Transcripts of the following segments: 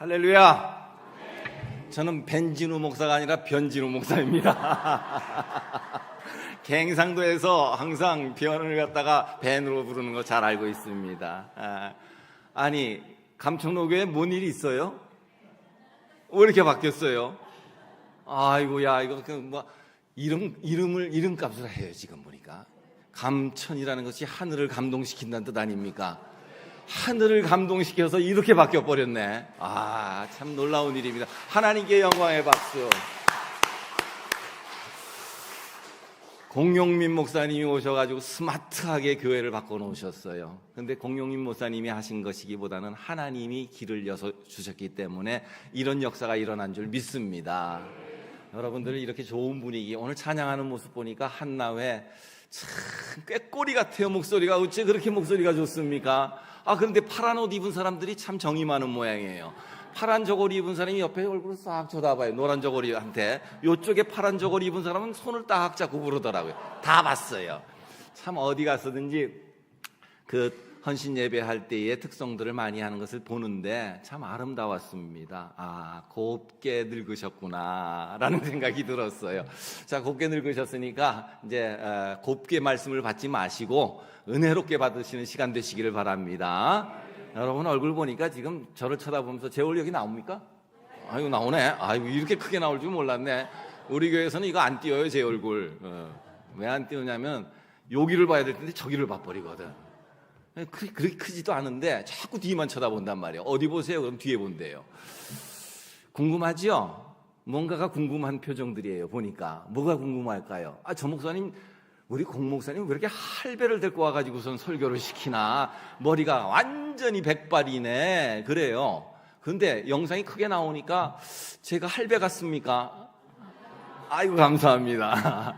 할렐루야. 저는 벤진우 목사가 아니라 변진우 목사입니다. 갱상도에서 항상 변을 갖다가 벤으로 부르는 거 잘 알고 있습니다. 아니, 감청로교에 뭔 일이 있어요? 왜 이렇게 바뀌었어요? 아이고야, 이거 이름값을 해요. 지금 보니까 감천이라는 것이 하늘을 감동시킨다는 뜻 아닙니까? 하늘을 감동시켜서 이렇게 바뀌어 버렸네. 참 놀라운 일입니다. 하나님께 영광의 박수. 공용민 목사님이 오셔가지고 스마트하게 교회를 바꿔놓으셨어요. 근데 공용민 목사님이 하신 것이기보다는 하나님이 길을 여서주셨기 때문에 이런 역사가 일어난 줄 믿습니다. 여러분들 이렇게 좋은 분위기, 오늘 찬양하는 모습 보니까 한나회 참 꾀꼬리 같아요. 목소리가 어째 그렇게 목소리가 좋습니까? 그런데 파란 옷 입은 사람들이 참 정이 많은 모양이에요. 파란 저고리 입은 사람이 옆에 얼굴을 싹 쳐다봐요. 노란 저고리한테. 이쪽에 파란 저고리 입은 사람은 손을 딱 잡고 부르더라고요. 다 봤어요. 참 어디 갔었든지 그 헌신 예배할 때의 특성들을 많이 하는 것을 보는데 참 아름다웠습니다. 곱게 늙으셨구나 라는 생각이 들었어요. 자, 곱게 늙으셨으니까 이제 곱게 말씀을 받지 마시고 은혜롭게 받으시는 시간 되시기를 바랍니다. 여러분 얼굴 보니까 지금 저를 쳐다보면서 제 얼굴 여기 나옵니까? 아이고 나오네. 아이고 이렇게 크게 나올 줄 몰랐네. 우리 교회에서는 이거 안 띄워요. 제 얼굴. 왜 안 띄우냐면 여기를 봐야 될 텐데 저기를 봐버리거든. 그렇게 크지도 않은데 자꾸 뒤만 쳐다본단 말이에요. 어디 보세요? 그럼 뒤에 본대요. 궁금하죠? 뭔가가 궁금한 표정들이에요. 보니까 뭐가 궁금할까요? 저 목사님, 우리 공 목사님 왜 이렇게 할배를 데리고 와가지고선 설교를 시키나? 머리가 완전히 백발이네. 그래요. 근데 영상이 크게 나오니까 제가 할배 같습니까? 아이고 감사합니다.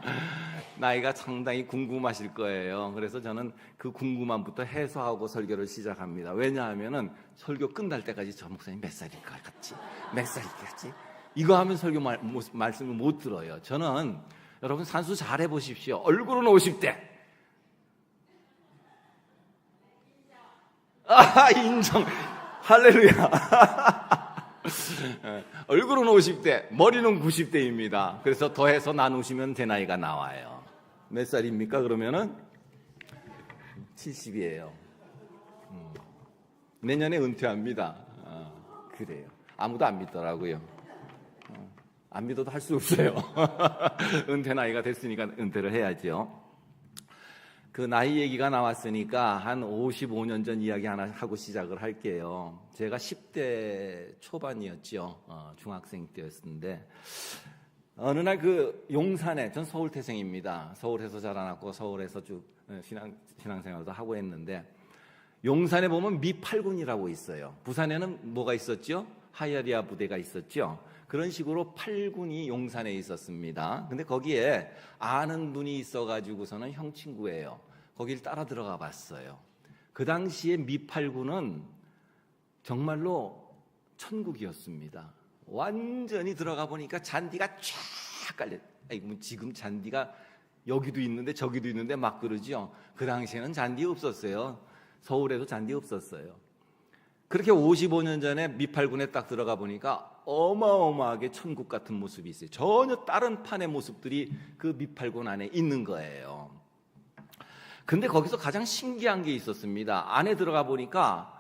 나이가 상당히 궁금하실 거예요. 그래서 저는 그 궁금함부터 해소하고 설교를 시작합니다. 왜냐하면은 설교 끝날 때까지 저 목사님 몇 살일 것 같지? 몇 살일 것 같지? 이거 하면 설교 말씀을 못 들어요. 저는 여러분 산수 잘 해보십시오. 얼굴은 50대. 인정. 할렐루야. 얼굴은 50대, 머리는 90대입니다. 그래서 더해서 나누시면 제 나이가 나와요. 몇 살입니까? 그러면은 70이에요. 내년에 은퇴합니다. 그래요. 아무도 안 믿더라고요. 안 믿어도 할 수 없어요. 은퇴 나이가 됐으니까 은퇴를 해야죠. 그 나이 얘기가 나왔으니까 한 55년 전 이야기 하나 하고 시작을 할게요. 제가 10대 초반이었죠. 중학생 때였는데 어느 날 그 용산에, 전 서울 태생입니다. 서울에서 자라났고 서울에서 쭉 신앙생활도 하고 했는데 용산에 보면 미8군이라고 있어요. 부산에는 뭐가 있었죠? 하이아리아 부대가 있었죠. 그런 식으로 8군이 용산에 있었습니다. 근데 거기에 아는 분이 있어가지고서는 형 친구예요. 거길 따라 들어가 봤어요. 그 당시에 미8군은 정말로 천국이었습니다. 완전히 들어가 보니까 잔디가 쫙 깔려. 지금 잔디가 여기도 있는데 저기도 있는데 막 그러죠. 그 당시에는 잔디 없었어요. 서울에도 잔디 없었어요. 그렇게 55년 전에 미8군에 딱 들어가 보니까 어마어마하게 천국 같은 모습이 있어요. 전혀 다른 판의 모습들이 그 미8군 안에 있는 거예요. 근데 거기서 가장 신기한 게 있었습니다. 안에 들어가 보니까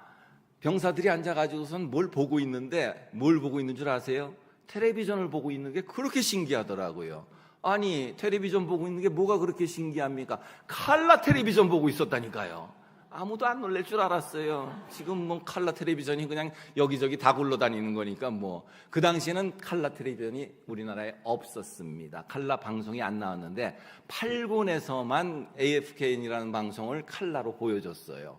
병사들이 앉아가지고선 뭘 보고 있는데 뭘 보고 있는 줄 아세요? 텔레비전을 보고 있는 게 그렇게 신기하더라고요. 아니, 텔레비전 보고 있는 게 뭐가 그렇게 신기합니까? 칼라 텔레비전 보고 있었다니까요. 아무도 안 놀랄 줄 알았어요. 지금 뭐 칼라 텔레비전이 그냥 여기저기 다 굴러다니는 거니까 뭐. 그 당시에는 칼라 텔레비전이 우리나라에 없었습니다. 칼라 방송이 안 나왔는데 8군에서만 AFKN이라는 방송을 칼라로 보여줬어요.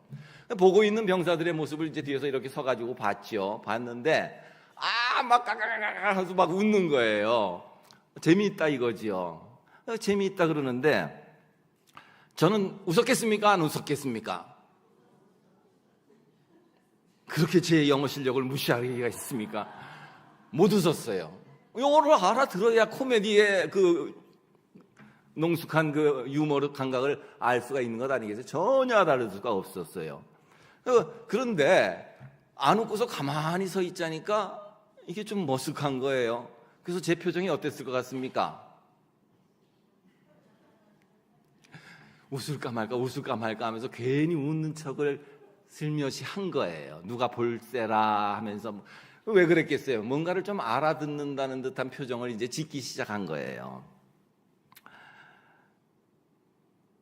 보고 있는 병사들의 모습을 이제 뒤에서 이렇게 서가지고 봤죠. 봤는데 막 까까까까 하면서 막 웃는 거예요. 재미있다 이거지요. 재미있다 그러는데 저는 웃었겠습니까? 안 웃었겠습니까? 그렇게 제 영어 실력을 무시하기가 있습니까? 못 웃었어요. 영어를 알아들어야 코미디의 그 농숙한 그 유머 감각을 알 수가 있는 것 아니겠어요? 전혀 알아들 수가 없었어요. 그런데 안 웃고서 가만히 서 있자니까 이게 좀 머쓱한 거예요. 그래서 제 표정이 어땠을 것 같습니까? 웃을까 말까 하면서 괜히 웃는 척을 슬며시 한 거예요. 누가 볼세라 하면서. 왜 그랬겠어요? 뭔가를 좀 알아듣는다는 듯한 표정을 이제 짓기 시작한 거예요.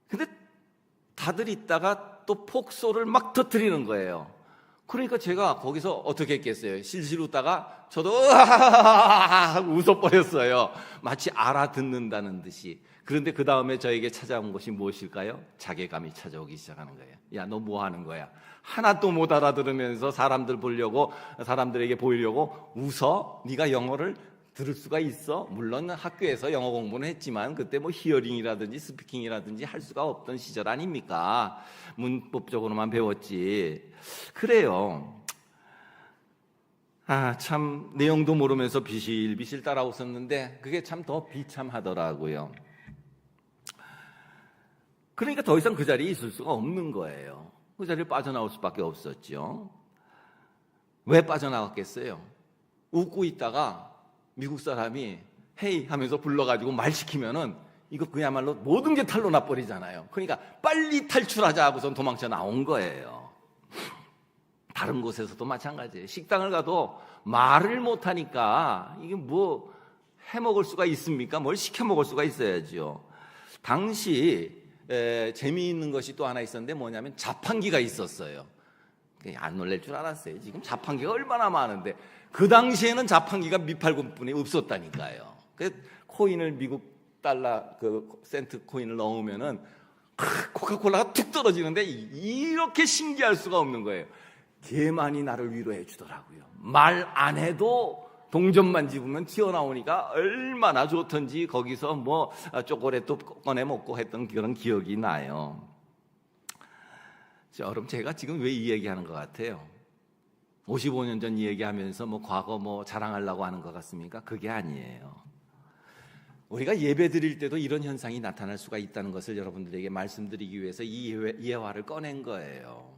근데 다들 있다가 또 폭소를 막 터뜨리는 거예요. 그러니까 제가 거기서 어떻게 했겠어요? 실실 웃다가 저도 웃어버렸어요. 마치 알아듣는다는 듯이. 그런데 그 다음에 저에게 찾아온 것이 무엇일까요? 자괴감이 찾아오기 시작하는 거예요. 야, 너 뭐 하는 거야? 하나도 못 알아들으면서 사람들에게 보이려고 웃어? 네가 영어를 들을 수가 있어? 물론 학교에서 영어 공부는 했지만 그때 뭐 히어링이라든지 스피킹이라든지 할 수가 없던 시절 아닙니까? 문법적으로만 배웠지. 그래요. 참 내용도 모르면서 비실비실 따라 웃었는데 그게 참 더 비참하더라고요. 그러니까 더 이상 그 자리에 있을 수가 없는 거예요. 그 자리를 빠져나올 수밖에 없었죠. 왜 빠져나갔겠어요? 웃고 있다가 미국 사람이 헤이 하면서 불러가지고 말 시키면은 이거 그야말로 모든 게 탈로 나버리잖아요. 그러니까 빨리 탈출하자 하고선 도망쳐 나온 거예요. 다른 곳에서도 마찬가지예요. 식당을 가도 말을 못하니까 이게 뭐 해먹을 수가 있습니까? 뭘 시켜 먹을 수가 있어야죠. 당시 재미있는 것이 또 하나 있었는데 뭐냐면 자판기가 있었어요. 안 놀랄 줄 알았어요. 지금 자판기가 얼마나 많은데 그 당시에는 자판기가 미팔군뿐이 없었다니까요. 코인을 미국 달러 그 센트 코인을 넣으면은 코카콜라가 툭 떨어지는데 이렇게 신기할 수가 없는 거예요. 걔만이 나를 위로해 주더라고요. 말 안 해도 동전만 집으면 튀어나오니까 얼마나 좋던지 거기서 뭐 초콜릿도 꺼내 먹고 했던 그런 기억이 나요. 여러분, 제가 지금 왜 이 얘기하는 것 같아요? 55년 전 이 얘기하면서 뭐 과거 뭐 자랑하려고 하는 것 같습니까? 그게 아니에요. 우리가 예배 드릴 때도 이런 현상이 나타날 수가 있다는 것을 여러분들에게 말씀드리기 위해서 이 예화를 꺼낸 거예요.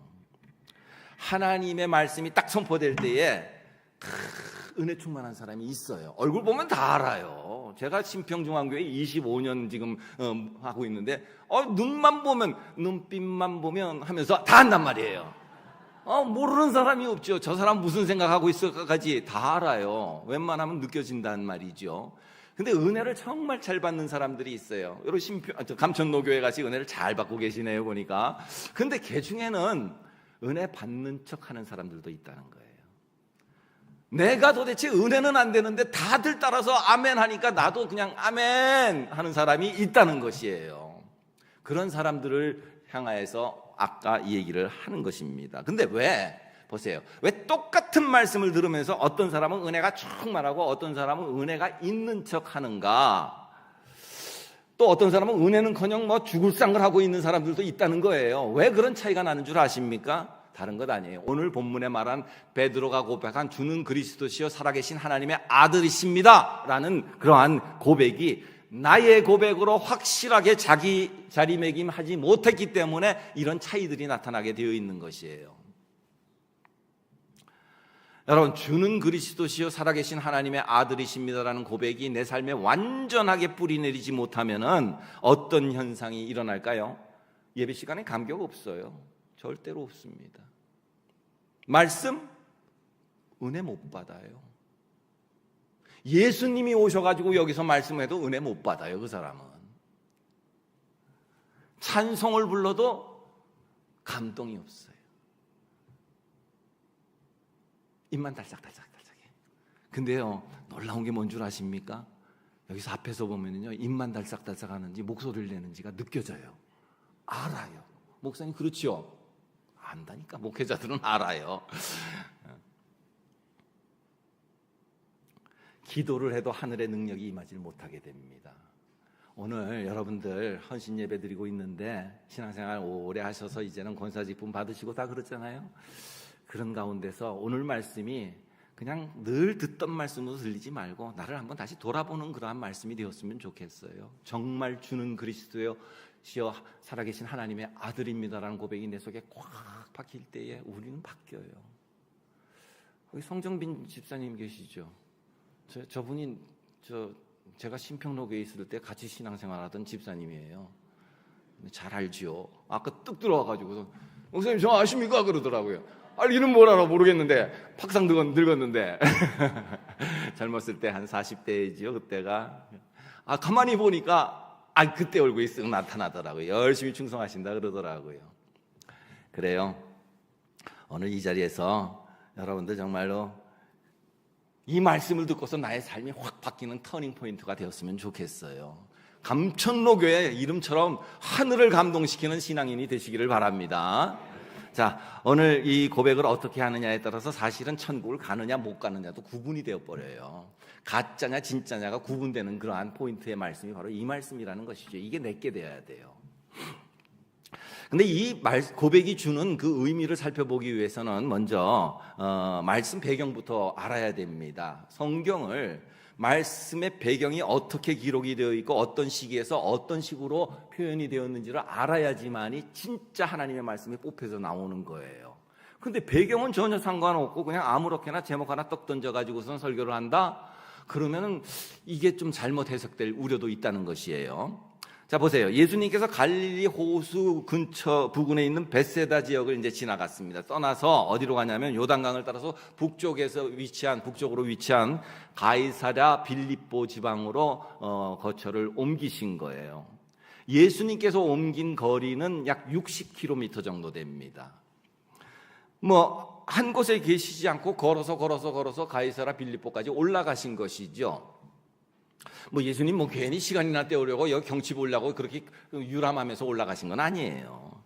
하나님의 말씀이 딱 선포될 때에 은혜 충만한 사람이 있어요. 얼굴 보면 다 알아요. 제가 신평중앙교회 25년 지금 하고 있는데 눈만 보면, 눈빛만 보면 하면서 다 안단 말이에요. 모르는 사람이 없죠. 저 사람 무슨 생각하고 있을까까지 다 알아요. 웬만하면 느껴진단 말이죠. 근데 은혜를 정말 잘 받는 사람들이 있어요. 여러분 감천노교회 같이 은혜를 잘 받고 계시네요 보니까. 근데 그 중에는 은혜 받는 척하는 사람들도 있다는 거예요. 내가 도대체 은혜는 안 되는데 다들 따라서 아멘 하니까 나도 그냥 아멘 하는 사람이 있다는 것이에요. 그런 사람들을 향하여서 아까 이 얘기를 하는 것입니다. 근데 왜? 보세요. 왜 똑같은 말씀을 들으면서 어떤 사람은 은혜가 충만하고 어떤 사람은 은혜가 있는 척 하는가? 또 어떤 사람은 은혜는커녕 뭐 죽을 상을 하고 있는 사람들도 있다는 거예요. 왜 그런 차이가 나는 줄 아십니까? 다른 것 아니에요. 오늘 본문에 말한 베드로가 고백한 주는 그리스도시요 살아계신 하나님의 아들이십니다 라는 그러한 고백이 나의 고백으로 확실하게 자기 자리매김하지 못했기 때문에 이런 차이들이 나타나게 되어 있는 것이에요. 여러분, 주는 그리스도시요 살아계신 하나님의 아들이십니다라는 고백이 내 삶에 완전하게 뿌리내리지 못하면은 어떤 현상이 일어날까요? 예배 시간에 감격 없어요. 절대로 없습니다. 말씀? 은혜 못 받아요. 예수님이 오셔가지고 여기서 말씀해도 은혜 못 받아요. 그 사람은. 찬송을 불러도 감동이 없어요. 입만 달싹달싹달싹해. 근데요, 놀라운 게 뭔 줄 아십니까? 여기서 앞에서 보면요, 입만 달싹달싹 하는지 목소리를 내는지가 느껴져요. 알아요. 목사님 그렇죠? 안다니까. 목회자들은 알아요. 기도를 해도 하늘의 능력이 임하지 못하게 됩니다. 오늘 여러분들 헌신 예배 드리고 있는데 신앙생활 오래 하셔서 이제는 권사직분 받으시고 다 그렇잖아요. 그런 가운데서 오늘 말씀이 그냥 늘 듣던 말씀으로 들리지 말고 나를 한번 다시 돌아보는 그러한 말씀이 되었으면 좋겠어요. 정말 주는 그리스도요 시여 살아계신 하나님의 아들입니다라는 고백이 내 속에 꽉 박힐 때에 우리는 바뀌어요. 여기 성정빈 집사님 계시죠? 저분이 제가 신평로교에 있을 때 같이 신앙생활하던 집사님이에요. 잘 알지요. 아까 뚝 들어와가지고 목사님 저 아십니까? 그러더라고요. 이름 뭘 알아 모르겠는데 팍상 늙었는데 젊었을 때 한 40대이지요 그때가. 가만히 보니까 그때 얼굴이 쓱 나타나더라고요. 열심히 충성하신다 그러더라고요. 그래요. 오늘 이 자리에서 여러분들 정말로 이 말씀을 듣고서 나의 삶이 확 바뀌는 터닝 포인트가 되었으면 좋겠어요. 감천로교회 이름처럼 하늘을 감동시키는 신앙인이 되시기를 바랍니다. 자, 오늘 이 고백을 어떻게 하느냐에 따라서 사실은 천국을 가느냐 못 가느냐도 구분이 되어버려요. 가짜냐 진짜냐가 구분되는 그러한 포인트의 말씀이 바로 이 말씀이라는 것이죠. 이게 내게 되어야 돼요. 근데 이 고백이 주는 그 의미를 살펴보기 위해서는 먼저 말씀 배경부터 알아야 됩니다. 성경을 말씀의 배경이 어떻게 기록이 되어 있고 어떤 시기에서 어떤 식으로 표현이 되었는지를 알아야지만이 진짜 하나님의 말씀이 뽑혀서 나오는 거예요. 근데 배경은 전혀 상관없고 그냥 아무렇게나 제목 하나 떡 던져가지고선 설교를 한다? 그러면은 이게 좀 잘못 해석될 우려도 있다는 것이에요. 자, 보세요. 예수님께서 갈릴리 호수 근처 부근에 있는 벳세다 지역을 이제 지나갔습니다. 떠나서 어디로 가냐면 요단강을 따라서 북쪽으로 위치한 가이사랴 빌립보 지방으로 거처를 옮기신 거예요. 예수님께서 옮긴 거리는 약 60km 정도 됩니다. 한 곳에 계시지 않고 걸어서 가이사랴 빌립보까지 올라가신 것이죠. 예수님 괜히 시간이나 때우려고 여기 경치 보려고 그렇게 유람하면서 올라가신 건 아니에요.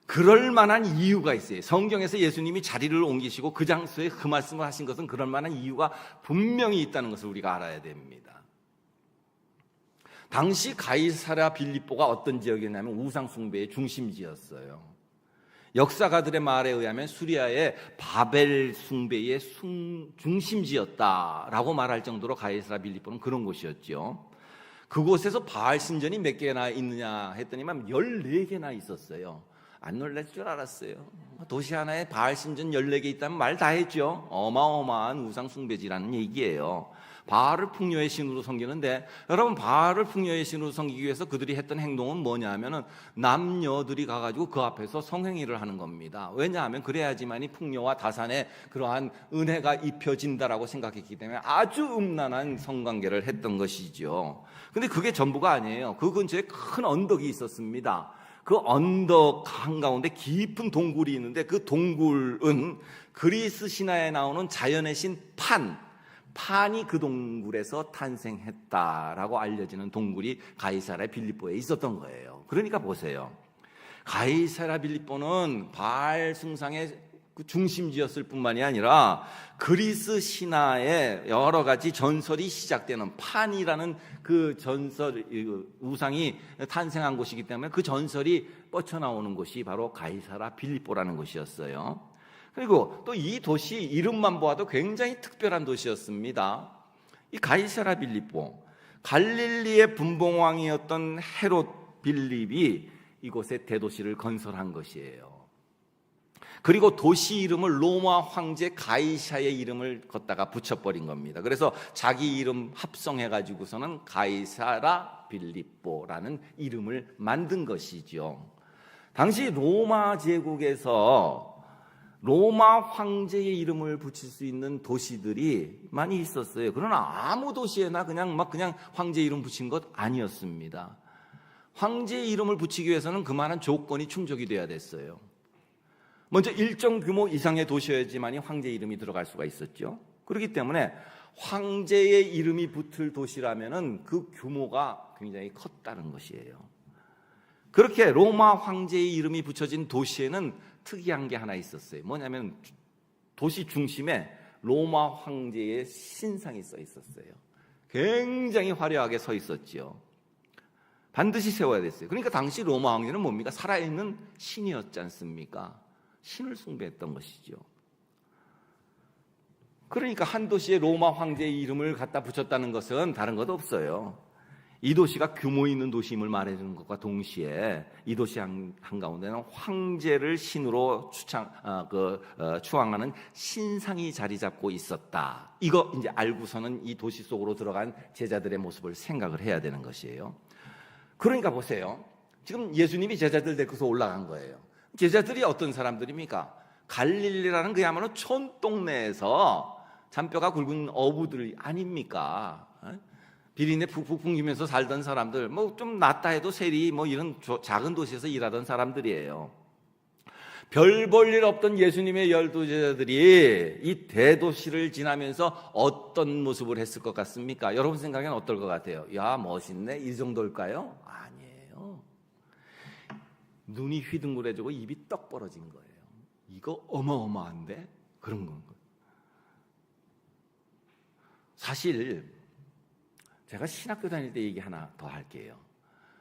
그럴 만한 이유가 있어요. 성경에서 예수님이 자리를 옮기시고 그 장소에 그 말씀을 하신 것은 그럴 만한 이유가 분명히 있다는 것을 우리가 알아야 됩니다. 당시 가이사랴 빌립보가 어떤 지역이냐면 우상 숭배의 중심지였어요. 역사가들의 말에 의하면 수리아의 바벨 숭배의 중심지였다라고 말할 정도로 가이사랴 빌립보는 그런 곳이었죠. 그곳에서 바알 신전이 몇 개나 있느냐 했더니만 14개나 있었어요. 안 놀랄 줄 알았어요. 도시 하나에 바알 신전 14개 있다면 말 다 했죠. 어마어마한 우상 숭배지라는 얘기예요. 바알을 풍요의 신으로 섬기는데, 여러분, 바알을 풍요의 신으로 섬기기 위해서 그들이 했던 행동은 뭐냐 하면은 남녀들이 가가지고 그 앞에서 성행위를 하는 겁니다. 왜냐하면 그래야지만이 풍요와 다산에 그러한 은혜가 입혀진다라고 생각했기 때문에 아주 음란한 성관계를 했던 것이죠. 근데 그게 전부가 아니에요. 그 근처에 큰 언덕이 있었습니다. 그 언덕 한가운데 깊은 동굴이 있는데 그 동굴은 그리스 신화에 나오는 자연의 신 판이 그 동굴에서 탄생했다라고 알려지는 동굴이 가이사랴 빌립보에 있었던 거예요. 그러니까 보세요. 가이사랴 빌립보는 바알 숭상의 그 중심지였을 뿐만이 아니라 그리스 신화의 여러 가지 전설이 시작되는 판이라는 그 전설, 우상이 탄생한 곳이기 때문에 그 전설이 뻗쳐나오는 곳이 바로 가이사랴 빌립보라는 곳이었어요. 그리고 또 이 도시 이름만 보아도 굉장히 특별한 도시였습니다. 이 가이사랴 빌립보, 갈릴리의 분봉왕이었던 헤롯 빌립이 이곳에 대도시를 건설한 것이에요. 그리고 도시 이름을 로마 황제 가이샤의 이름을 걷다가 붙여버린 겁니다. 그래서 자기 이름 합성해가지고서는 가이사랴 빌립보라는 이름을 만든 것이죠. 당시 로마 제국에서 로마 황제의 이름을 붙일 수 있는 도시들이 많이 있었어요. 그러나 아무 도시에나 그냥 황제 이름 붙인 것 아니었습니다. 황제의 이름을 붙이기 위해서는 그만한 조건이 충족이 돼야 됐어요. 먼저 일정 규모 이상의 도시여야지만이 황제 이름이 들어갈 수가 있었죠. 그렇기 때문에 황제의 이름이 붙을 도시라면은 그 규모가 굉장히 컸다는 것이에요. 그렇게 로마 황제의 이름이 붙여진 도시에는 특이한 게 하나 있었어요. 뭐냐면 도시 중심에 로마 황제의 신상이 써 있었어요. 굉장히 화려하게 서 있었죠. 반드시 세워야 됐어요. 그러니까 당시 로마 황제는 뭡니까? 살아있는 신이었지 않습니까? 신을 숭배했던 것이죠. 그러니까 한 도시에 로마 황제의 이름을 갖다 붙였다는 것은 다른 것 없어요. 이 도시가 규모 있는 도시임을 말해주는 것과 동시에 이 도시 한가운데는 황제를 신으로 추앙하는 신상이 자리 잡고 있었다. 이거 이제 알고서는 이 도시 속으로 들어간 제자들의 모습을 생각을 해야 되는 것이에요. 그러니까 보세요. 지금 예수님이 제자들 데리고서 올라간 거예요. 제자들이 어떤 사람들입니까? 갈릴리라는 그야말로 촌동네에서 잔뼈가 굵은 어부들 아닙니까? 비린내 푹푹 풍기면서 살던 사람들, 뭐 좀 낫다 해도 세리 뭐 이런 작은 도시에서 일하던 사람들이에요. 별 볼 일 없던 예수님의 12제자들이 이 대도시를 지나면서 어떤 모습을 했을 것 같습니까? 여러분 생각엔 어떨 것 같아요? 야, 멋있네, 이 정도일까요? 아니에요. 눈이 휘둥그레지고 입이 떡 벌어진 거예요. 이거 어마어마한데? 그런 건 거예요. 사실 제가 신학교 다닐 때 얘기 하나 더 할게요.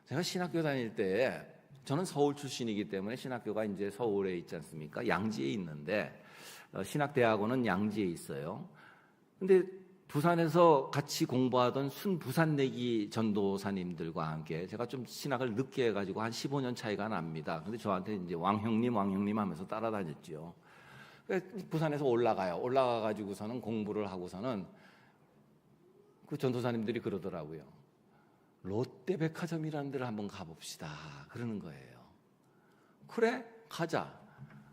제가 신학교 다닐 때, 저는 서울 출신이기 때문에 신학교가 이제 서울에 있지 않습니까? 양지에 있는데, 신학대학원은 양지에 있어요. 근데 부산에서 같이 공부하던 순부산내기 전도사님들과 함께 제가 좀 신학을 늦게 해가지고 한 15년 차이가 납니다. 근데 저한테 이제 왕형님 하면서 따라다녔죠. 부산에서 올라가요. 올라가가지고서는 공부를 하고서는 그 전도사님들이 그러더라고요. 롯데백화점이라는 데를 한번 가봅시다. 그러는 거예요. 그래? 가자.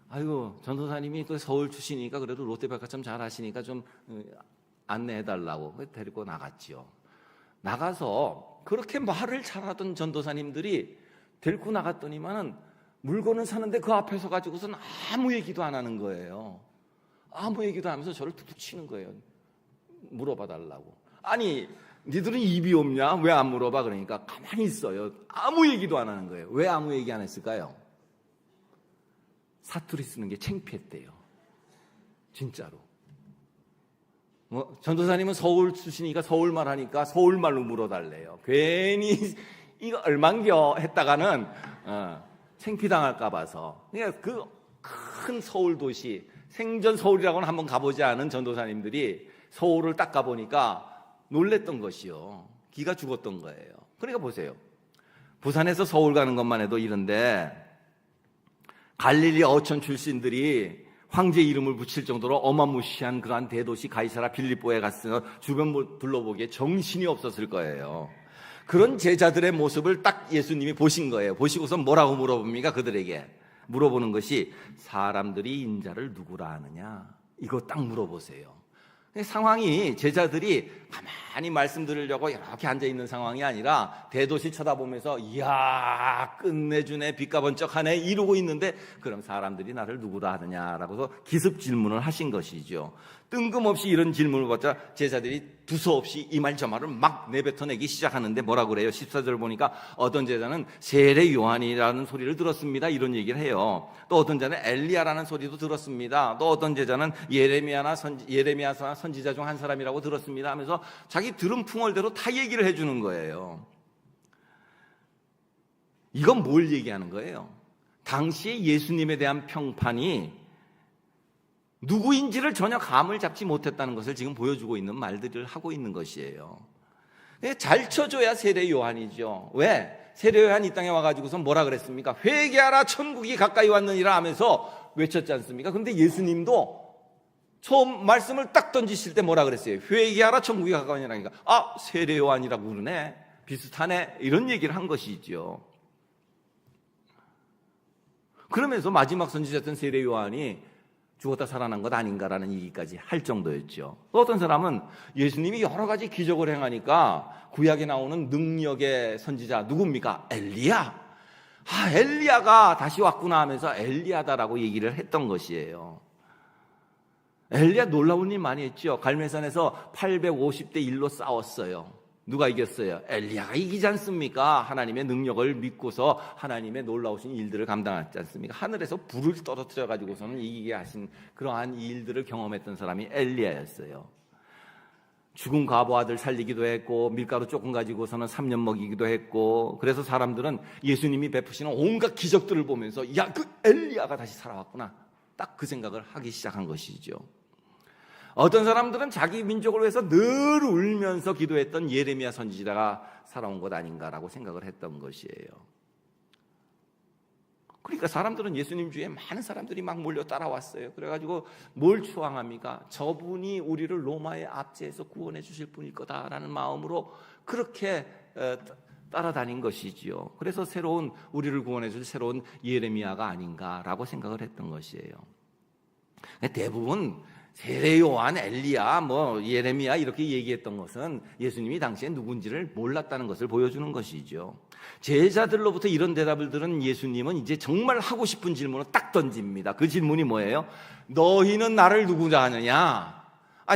아이고, 전도사님이 그 서울 출신이니까 그래도 롯데백화점 잘 아시니까 좀 안내해달라고 데리고 나갔죠. 나가서 그렇게 말을 잘하던 전도사님들이 데리고 나갔더니만은 물건을 사는데 그 앞에 서 가지고서는 아무 얘기도 안 하는 거예요. 아무 얘기도 안 하면서 저를 툭툭 치는 거예요. 물어봐 달라고. 아니, 니들은 입이 없냐? 왜 안 물어봐? 그러니까 가만히 있어요. 아무 얘기도 안 하는 거예요. 왜 아무 얘기 안 했을까요? 사투리 쓰는 게 창피했대요. 진짜로. 전도사님은 서울 출신이니까 서울말 하니까 서울말로 물어달래요. 괜히 이거 얼만겨 했다가는 창피당할까 봐서. 그러니까 그 큰 서울 도시, 생전 서울이라고는 한번 가보지 않은 전도사님들이 서울을 딱 가보니까 놀랬던 것이요. 기가 죽었던 거예요. 그러니까 보세요. 부산에서 서울 가는 것만 해도 이런데 갈릴리 어촌 출신들이 황제 이름을 붙일 정도로 어마무시한 그러한 대도시 가이사라 빌립보에 갔으면 주변 둘러보기에 정신이 없었을 거예요. 그런 제자들의 모습을 딱 예수님이 보신 거예요. 보시고서 뭐라고 물어봅니까? 그들에게 물어보는 것이 사람들이 인자를 누구라 하느냐? 이거 딱 물어보세요. 상황이 제자들이 가만히 말씀 들으려고 이렇게 앉아있는 상황이 아니라 대도시 쳐다보면서 이야 끝내주네 빛가 번쩍하네 이러고 있는데 그럼 사람들이 나를 누구라 하느냐라고서 기습 질문을 하신 것이죠. 뜬금없이 이런 질문을 받자 제자들이 두서없이 이 말 저 말을 막 내뱉어내기 시작하는데 뭐라고 그래요? 14절 보니까 어떤 제자는 세례 요한이라는 소리를 들었습니다 이런 얘기를 해요. 또 어떤 자는 엘리야라는 소리도 들었습니다. 또 어떤 제자는 예레미야나 선지자 중 한 사람이라고 들었습니다 하면서 자기 들은 풍월대로 다 얘기를 해주는 거예요. 이건 뭘 얘기하는 거예요? 당시에 예수님에 대한 평판이 누구인지를 전혀 감을 잡지 못했다는 것을 지금 보여주고 있는 말들을 하고 있는 것이에요. 잘 쳐줘야 세례 요한이죠. 왜? 세례 요한 이 땅에 와가지고서 뭐라 그랬습니까? 회개하라 천국이 가까이 왔느니라 하면서 외쳤지 않습니까? 그런데 예수님도 처음 말씀을 딱 던지실 때 뭐라 그랬어요? 회개하라 천국이 가까이 왔느니라. 아, 세례 요한이라고 그러네. 비슷하네. 이런 얘기를 한 것이죠. 그러면서 마지막 선지자였던 세례 요한이 죽었다 살아난 것 아닌가라는 얘기까지 할 정도였죠. 어떤 사람은 예수님이 여러 가지 기적을 행하니까 구약에 나오는 능력의 선지자 누굽니까? 엘리야. 아, 엘리야가 다시 왔구나 하면서 엘리야다라고 얘기를 했던 것이에요. 엘리야 놀라운 일 많이 했죠. 갈멜산에서 850대 1로 싸웠어요. 누가 이겼어요? 엘리야가 이기지 않습니까? 하나님의 능력을 믿고서 하나님의 놀라우신 일들을 감당하지 않습니까? 하늘에서 불을 떨어뜨려 가지고서는 이기게 하신 그러한 일들을 경험했던 사람이 엘리야였어요. 죽은 과부 아들 살리기도 했고 밀가루 조금 가지고서는 3년 먹이기도 했고 그래서 사람들은 예수님이 베푸시는 온갖 기적들을 보면서 야, 그 엘리야가 다시 살아왔구나. 딱 그 생각을 하기 시작한 것이죠. 어떤 사람들은 자기 민족을 위해서 늘 울면서 기도했던 예레미야 선지자가 살아온 것 아닌가라고 생각을 했던 것이에요. 그러니까 사람들은 예수님 주위에 많은 사람들이 막 몰려 따라왔어요. 그래가지고 뭘 추앙합니까? 저분이 우리를 로마의 압제에서 구원해 주실 분일 거다라는 마음으로 그렇게 따라다닌 것이지요. 그래서 우리를 구원해 줄 새로운 예레미야가 아닌가라고 생각을 했던 것이에요. 대부분 세례 요한, 엘리야, 예레미야 이렇게 얘기했던 것은 예수님이 당시에 누군지를 몰랐다는 것을 보여주는 것이죠. 제자들로부터 이런 대답을 들은 예수님은 이제 정말 하고 싶은 질문을 딱 던집니다. 그 질문이 뭐예요? 너희는 나를 누구냐 하느냐?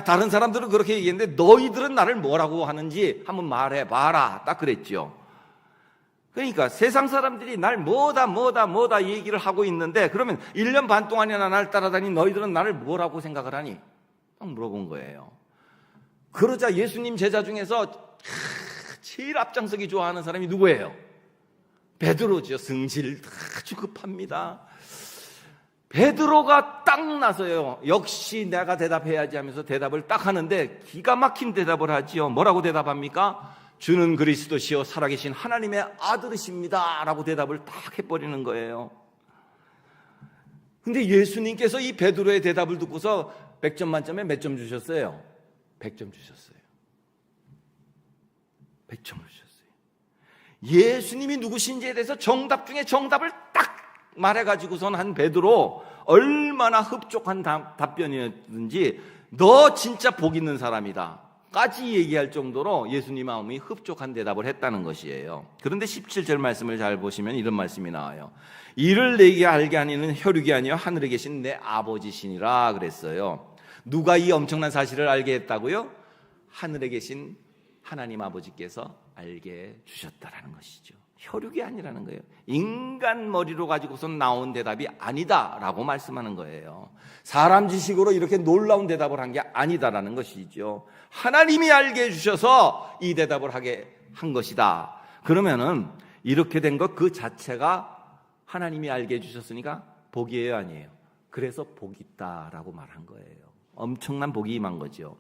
다른 사람들은 그렇게 얘기했는데 너희들은 나를 뭐라고 하는지 한번 말해봐라. 딱 그랬죠. 그러니까 세상 사람들이 날 뭐다 얘기를 하고 있는데 그러면 1년 반 동안이나 날 따라다닌 너희들은 나를 뭐라고 생각을 하니? 딱 물어본 거예요. 그러자 예수님 제자 중에서 제일 앞장서기 좋아하는 사람이 누구예요? 베드로죠. 성질 아주 급합니다. 베드로가 딱 나서요. 역시 내가 대답해야지 하면서 대답을 딱 하는데 기가 막힌 대답을 하지요. 뭐라고 대답합니까? 주는 그리스도시요 살아계신 하나님의 아들이십니다 라고 대답을 딱 해버리는 거예요. 근데 예수님께서 이 베드로의 대답을 듣고서 100점 만점에 몇 점 주셨어요? 100점 주셨어요. 100점을 주셨어요. 예수님이 누구신지에 대해서 정답 중에 정답을 딱 말해가지고선 한 베드로 얼마나 흡족한 답변이었는지 너 진짜 복 있는 사람이다 까지 얘기할 정도로 예수님 마음이 흡족한 대답을 했다는 것이에요. 그런데 17절 말씀을 잘 보시면 이런 말씀이 나와요. 이를 내게 알게 하니는 혈육이 아니요 하늘에 계신 내 아버지시니라 그랬어요. 누가 이 엄청난 사실을 알게 했다고요? 하늘에 계신 하나님 아버지께서 알게 주셨다라는 것이죠. 혈육이 아니라는 거예요. 인간 머리로 가지고선 나온 대답이 아니다라고 말씀하는 거예요. 사람 지식으로 이렇게 놀라운 대답을 한 게 아니다라는 것이죠. 하나님이 알게 해주셔서 이 대답을 하게 한 것이다. 그러면은 이렇게 된 것 그 자체가 하나님이 알게 해주셨으니까 복이에요, 아니에요? 그래서 복이 있다라고 말한 거예요. 엄청난 복이 임한 거죠.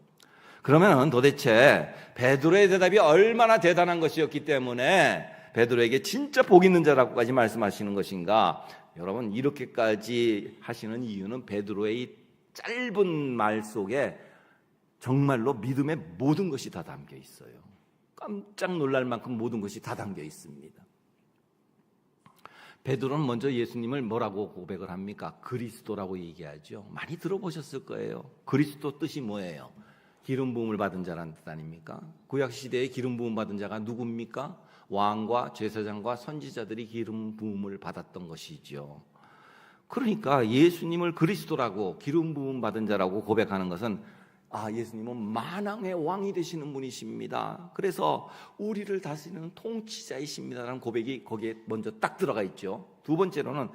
그러면 도대체 베드로의 대답이 얼마나 대단한 것이었기 때문에 베드로에게 진짜 복 있는 자라고까지 말씀하시는 것인가? 여러분 이렇게까지 하시는 이유는 베드로의 이 짧은 말 속에 정말로 믿음의 모든 것이 다 담겨 있어요. 깜짝 놀랄 만큼 모든 것이 다 담겨 있습니다. 베드로는 먼저 예수님을 뭐라고 고백을 합니까? 그리스도라고 얘기하죠. 많이 들어보셨을 거예요. 그리스도 뜻이 뭐예요? 기름 부음을 받은 자라는 뜻 아닙니까? 구약 시대에 기름 부음 받은 자가 누굽니까? 왕과 제사장과 선지자들이 기름 부음을 받았던 것이죠. 그러니까 예수님을 그리스도라고 기름 부음 받은 자라고 고백하는 것은 예수님은 만왕의 왕이 되시는 분이십니다. 그래서 우리를 다스리는 통치자이십니다라는 고백이 거기에 먼저 딱 들어가 있죠. 두 번째로는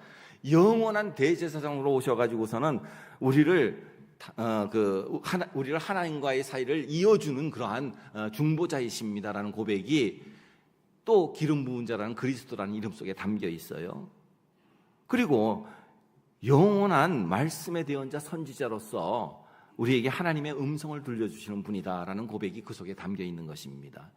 영원한 대제사장으로 오셔가지고서는 우리를 하나님과의 사이를 이어주는 그러한 중보자이십니다라는 고백이 또 기름 부은 자라는 그리스도라는 이름 속에 담겨 있어요. 그리고 영원한 말씀의 대언자 선지자로서 우리에게 하나님의 음성을 들려주시는 분이다라는 고백이 그 속에 담겨 있는 것입니다.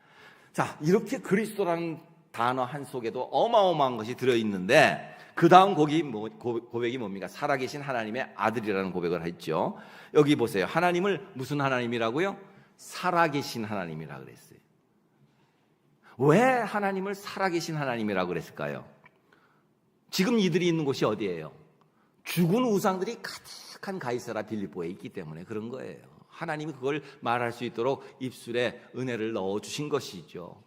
자, 이렇게 그리스도라는 단어 한 속에도 어마어마한 것이 들어있는데 그 다음 고백이 뭡니까? 살아계신 하나님의 아들이라는 고백을 했죠. 여기 보세요. 하나님을 무슨 하나님이라고요? 살아계신 하나님이라고 그랬어요. 왜 하나님을 살아계신 하나님이라고 그랬을까요? 지금 이들이 있는 곳이 어디예요? 죽은 우상들이 가득한 가이사라 빌립보에 있기 때문에 그런 거예요. 하나님이 그걸 말할 수 있도록 입술에 은혜를 넣어주신 것이죠.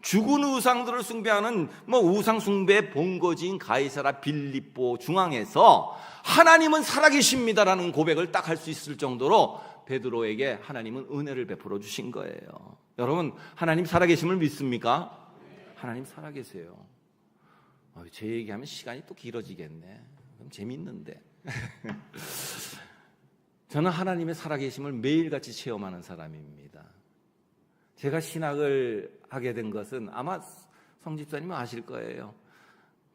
죽은 우상들을 숭배하는 우상 숭배의 본거지인 가이사라 빌립보 중앙에서 하나님은 살아계십니다라는 고백을 딱 할 수 있을 정도로 베드로에게 하나님은 은혜를 베풀어 주신 거예요. 여러분 하나님 살아계심을 믿습니까? 하나님 살아계세요. 제 얘기하면 시간이 또 길어지겠네. 그럼 재밌는데 저는 하나님의 살아계심을 매일같이 체험하는 사람입니다. 제가 신학을 하게 된 것은 아마 성집사님은 아실 거예요.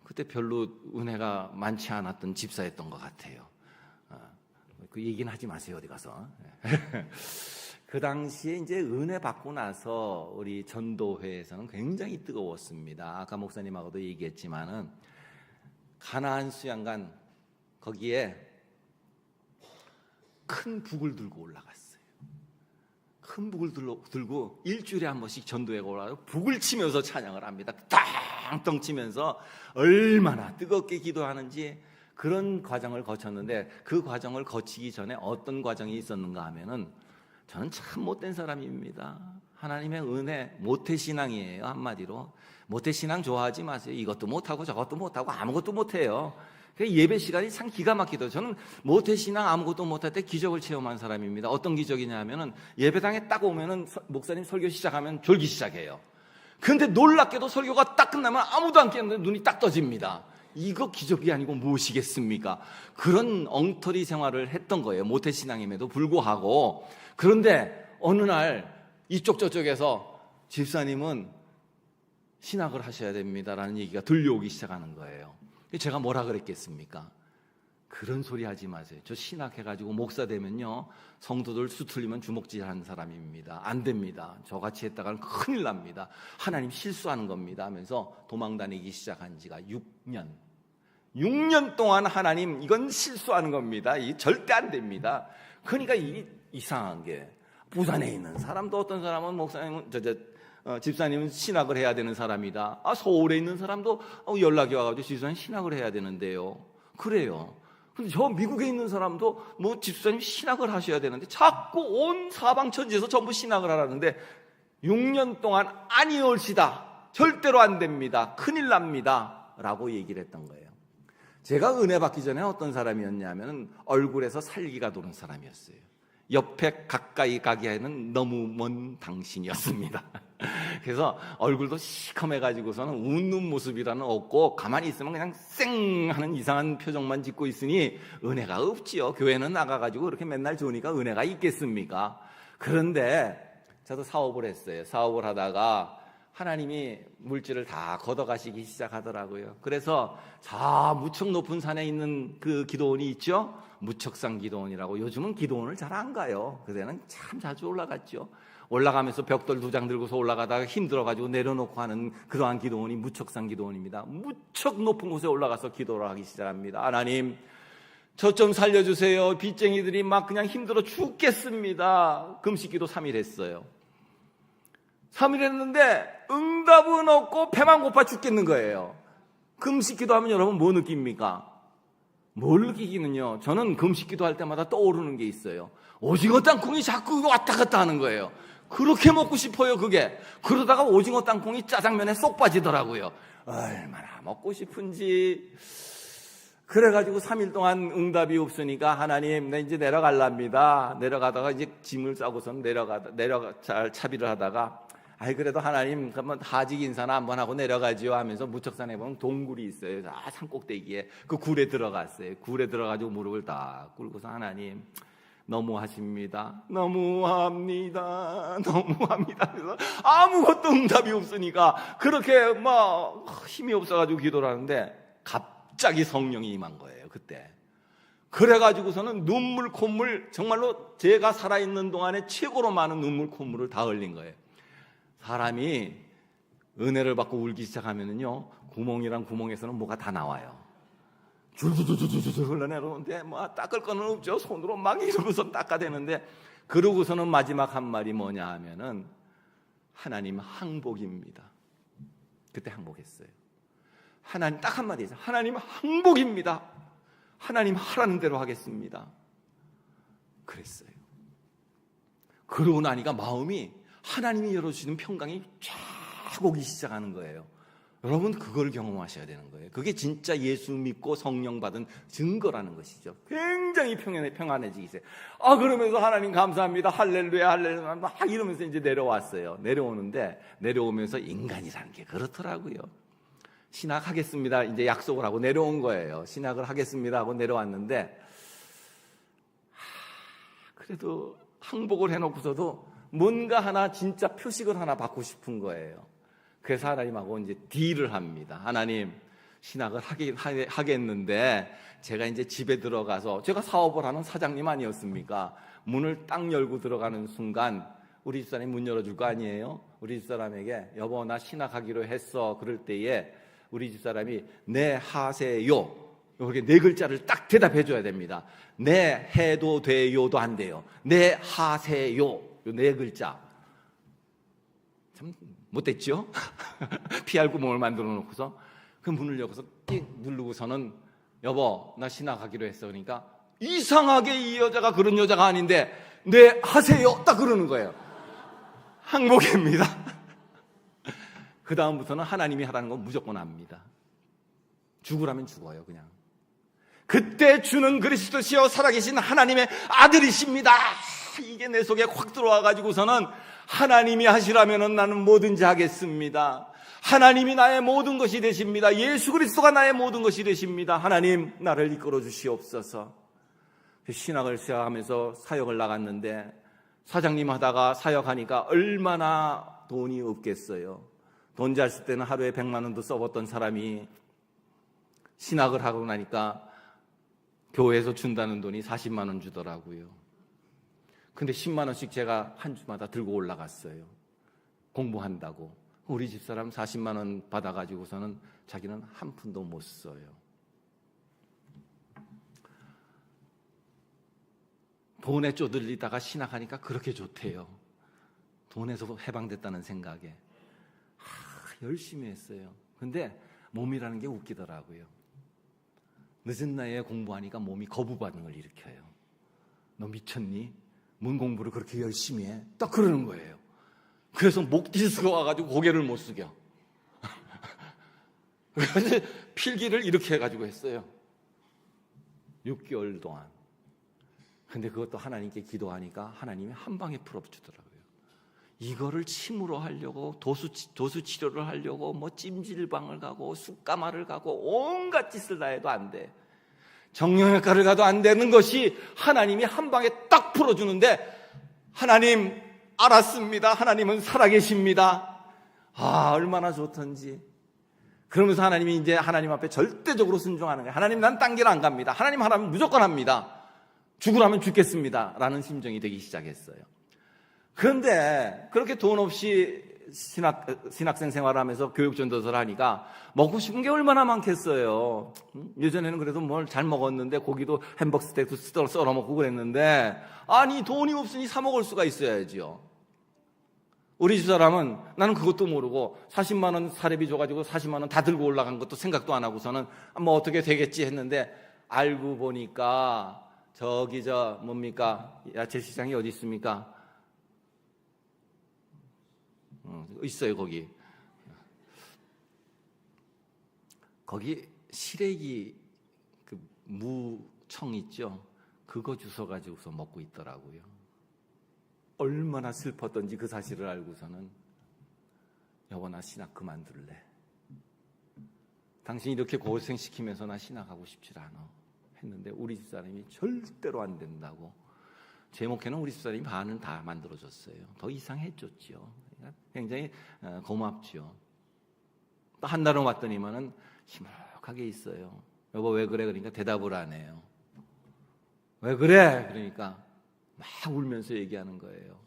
그때 별로 은혜가 많지 않았던 집사였던 것 같아요. 그 얘기는 하지 마세요, 어디 가서. 그 당시에 이제 은혜 받고 나서 우리 전도회에서는 굉장히 뜨거웠습니다. 아까 목사님하고도 얘기했지만은 가나안 수양관 거기에 큰 북을 들고 올라갔어요. 큰 북을 들고 일주일에 한 번씩 전도회가 올라가서 북을 치면서 찬양을 합니다. 땅땅 치면서 얼마나 뜨겁게 기도하는지 그런 과정을 거쳤는데, 그 과정을 거치기 전에 어떤 과정이 있었는가 하면은, 저는 참 못된 사람입니다. 하나님의 은혜, 모태신앙이에요. 한마디로 모태신앙 좋아하지 마세요. 이것도 못하고 저것도 못하고 아무것도 못해요. 예배 시간이 참 기가 막히더라고요. 저는 모태신앙 아무것도 못할 때 기적을 체험한 사람입니다. 어떤 기적이냐 하면은, 예배당에 딱 오면은 목사님 설교 시작하면 졸기 시작해요. 그런데 놀랍게도 설교가 딱 끝나면 아무도 안 깨는데 눈이 딱 떠집니다. 이거 기적이 아니고 무엇이겠습니까? 그런 엉터리 생활을 했던 거예요. 모태신앙임에도 불구하고. 그런데 어느 날 이쪽 저쪽에서 집사님은 신학을 하셔야 됩니다라는 얘기가 들려오기 시작하는 거예요. 제가 뭐라 그랬겠습니까? 그런 소리 하지 마세요. 저 신학해가지고 목사 되면요, 성도들 수틀리면 주먹질하는 사람입니다. 안 됩니다. 저같이 했다가는 큰일 납니다. 하나님 실수하는 겁니다 하면서 도망 다니기 시작한 지가 6년 동안 하나님 이건 실수하는 겁니다. 이 절대 안 됩니다. 그러니까 이상한 게, 부산에 있는 사람도 어떤 사람은 목사님은 집사님은 신학을 해야 되는 사람이다. 서울에 있는 사람도 연락이 와가지고 집사님 신학을 해야 되는데요. 그래요. 근데 저 미국에 있는 사람도 뭐 집사님 신학을 하셔야 되는데 자꾸 온 사방천지에서 전부 신학을 하라는데 6년 동안 아니올시다. 절대로 안 됩니다. 큰일 납니다. 라고 얘기를 했던 거예요. 제가 은혜 받기 전에 어떤 사람이었냐면 얼굴에서 살기가 도는 사람이었어요. 옆에 가까이 가게 하는 너무 먼 당신이었습니다. 그래서 얼굴도 시커매가지고서는 웃는 모습이라는 없고, 가만히 있으면 그냥 쌩 하는 이상한 표정만 짓고 있으니 은혜가 없지요. 교회는 나가가지고 그렇게 맨날 좋으니까 은혜가 있겠습니까? 그런데 저도 사업을 했어요. 사업을 하다가 하나님이 물질을 다 걷어가시기 시작하더라고요. 그래서 저 무척 높은 산에 있는 그 기도원이 있죠? 무척산 기도원이라고. 요즘은 기도원을 잘 안 가요. 그때는 참 자주 올라갔죠. 올라가면서 벽돌 2장 들고서 올라가다가 힘들어가지고 내려놓고 하는 그러한 기도원이 무척산 기도원입니다. 무척 높은 곳에 올라가서 기도를 하기 시작합니다. 하나님, 저 좀 살려주세요. 빚쟁이들이 막 그냥 힘들어 죽겠습니다. 금식기도 3일 했어요. 3일 했는데 응답은 없고 배만 고파 죽겠는 거예요. 금식기도 하면 여러분 뭐 느낍니까? 뭘 느끼기는요, 저는 금식기도 할 때마다 떠오르는 게 있어요. 오징어 땅콩이 자꾸 왔다 갔다 하는 거예요. 그렇게 먹고 싶어요, 그게. 그러다가 오징어 땅콩이 짜장면에 쏙 빠지더라고요. 얼마나 먹고 싶은지. 그래가지고 3일 동안 응답이 없으니까, 하나님, 나 이제 내려갈랍니다. 내려가다가 이제 짐을 싸고선 차비를 하다가, 그래도 하나님, 그러면 하직 인사나 한번 하고 내려가지요 하면서 무척산에 보면 동굴이 있어요. 산 꼭대기에. 그 굴에 들어갔어요. 굴에 들어가지고 무릎을 딱 꿇고서, 하나님, 너무하십니다. 너무합니다. 그래서 아무것도 응답이 없으니까 그렇게 막 힘이 없어가지고 기도를 하는데, 갑자기 성령이 임한 거예요, 그때. 그래가지고서는 눈물, 콧물, 정말로 제가 살아있는 동안에 최고로 많은 눈물, 콧물을 다 흘린 거예요. 사람이 은혜를 받고 울기 시작하면은요, 구멍이랑 구멍에서는 뭐가 다 나와요. 줄줄줄줄줄 흘러내려오는데 뭐 닦을 거는 없죠. 손으로 막 이러고서 닦아대는데, 그러고서는 마지막 한 말이 뭐냐 하면은, 하나님 항복입니다. 그때 항복했어요. 하나님 딱 한마디 했어요. 하나님 항복입니다. 하나님 하라는 대로 하겠습니다. 그랬어요. 그러고 나니까 마음이, 하나님이 열어주시는 평강이 쫙 오기 시작하는 거예요. 여러분, 그걸 경험하셔야 되는 거예요. 그게 진짜 예수 믿고 성령 받은 증거라는 것이죠. 굉장히 평안해지기 시작해요. 그러면서 하나님 감사합니다. 할렐루야, 할렐루야. 막 이러면서 이제 내려왔어요. 내려오면서 인간이라는 게 그렇더라고요. 신학하겠습니다. 이제 약속을 하고 내려온 거예요. 신학을 하겠습니다 하고 내려왔는데, 그래도 항복을 해놓고서도 뭔가 하나 진짜 표식을 하나 받고 싶은 거예요. 그래서 하나님하고 이제 딜을 합니다. 하나님, 신학을 하겠는데 제가 이제 집에 들어가서, 제가 사업을 하는 사장님 아니었습니까? 문을 딱 열고 들어가는 순간 우리 집사람이 문 열어줄 거 아니에요? 우리 집사람에게 여보 나 신학하기로 했어. 그럴 때에 우리 집사람이 네 하세요. 이렇게 네 글자를 딱 대답해 줘야 됩니다. 네 해도 돼요도 안 돼요. 네 하세요. 요 네 글자. 참 못됐죠? 피할 구멍을 만들어 놓고서 그 문을 열고서 띡 누르고서는 여보 나 신학하기로 했어. 그러니까 이상하게 이 여자가 그런 여자가 아닌데 네 하세요 딱 그러는 거예요. 항복입니다. 그 다음부터는 하나님이 하라는 건 무조건 합니다. 죽으라면 죽어요. 그냥 그때 주는 그리스도시여 살아계신 하나님의 아들이십니다. 이게 내 속에 확 들어와 가지고서는 하나님이 하시라면 나는 뭐든지 하겠습니다. 하나님이 나의 모든 것이 되십니다. 예수 그리스도가 나의 모든 것이 되십니다. 하나님 나를 이끌어 주시옵소서. 신학을 시작하면서 사역을 나갔는데 사장님 하다가 사역하니까 얼마나 돈이 없겠어요. 돈 잘 쓸 때는 하루에 100만 원도 써봤던 사람이 신학을 하고 나니까 교회에서 준다는 돈이 40만 원 주더라고요. 근데 10만 원씩 제가 한 주마다 들고 올라갔어요. 공부한다고. 우리 집사람 40만 원 받아가지고서는 자기는 한 푼도 못 써요. 돈에 쪼들리다가 신학하니까 그렇게 좋대요. 돈에서 해방됐다는 생각에. 열심히 했어요. 근데 몸이라는 게 웃기더라고요. 늦은 나이에 공부하니까 몸이 거부 반응을 일으켜요. 너 미쳤니? 뭔 공부를 그렇게 열심히 해? 딱 그러는 거예요. 그래서 목 디스가 와가지고 고개를 못 숙여. 그래서 필기를 이렇게 해가지고 했어요. 6개월 동안. 근데 그것도 하나님께 기도하니까 하나님이 한 방에 풀어주더라고요. 이거를 침으로 하려고 도수 치료를 하려고 뭐 찜질방을 가고 숯가마를 가고 온갖 짓을 다 해도 안 돼. 정형외과를 가도 안 되는 것이 하나님이 한 방에 딱 풀어주는데 하나님 알았습니다. 하나님은 살아계십니다. 얼마나 좋던지. 그러면서 하나님이 이제 하나님 앞에 절대적으로 순종하는 거예요. 하나님 난 딴 길 안 갑니다. 하나님 하라면 무조건 합니다. 죽으라면 죽겠습니다. 라는 심정이 되기 시작했어요. 그런데 그렇게 돈 없이 신학생 생활하면서 교육전도서를 하니까 먹고 싶은 게 얼마나 많겠어요. 예전에는 그래도 뭘 잘 먹었는데 고기도 햄버거 스테이크도 썰어 먹고 그랬는데 아니 돈이 없으니 사 먹을 수가 있어야지요. 우리 집사람은 나는 그것도 모르고 40만 원 사례비 줘가지고 40만 원 다 들고 올라간 것도 생각도 안 하고서는 뭐 어떻게 되겠지 했는데 알고 보니까 저기 뭡니까 야채 시장이 어디 있습니까? 있어요. 거기 시래기 그 무청 있죠. 그거 주워 가지고서 먹고 있더라고요. 얼마나 슬펐던지 그 사실을 알고서는 여보 나 신학 그만둘래. 당신이 이렇게 고생시키면서 나 신학하고 싶지 않아 했는데 우리 집사람이 절대로 안 된다고. 제 목회는 우리 집사람이 반은 다 만들어줬어요. 더 이상해졌죠. 굉장히 고맙죠. 또 한 달은 왔더니만은 심각하게 있어요. 여보 왜 그래? 그러니까 대답을 안 해요. 왜 그래? 그러니까 막 울면서 얘기하는 거예요.